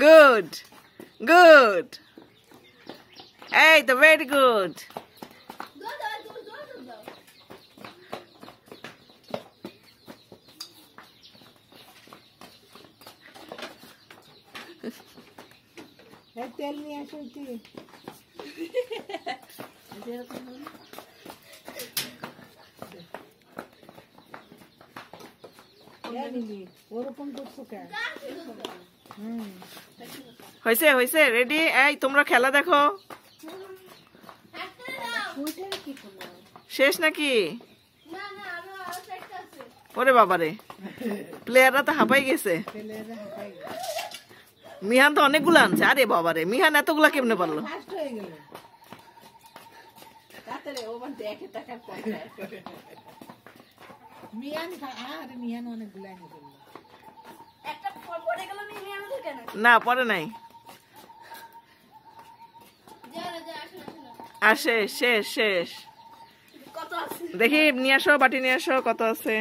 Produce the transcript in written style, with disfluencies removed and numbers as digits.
Good good, এই তো very good. তেল নিয়ে আসো। ওরকম করছো কেন? হয়েছে হয়েছে, রেডি? এই তোমরা খেলা দেখো। শেষ নাকি? ওরে বাবারে, প্লেয়াররা তো হাঁপাই গেছে। মিহান তো অনেকগুলো আনছে। আরে বাবারে, মিহান এতগুলা কেমনে পারলো? না পরে নাই। আর শেষ শেষ শেষ। দেখি নিয়ে আসো, বাটি নিয়ে আসো, কত আছে।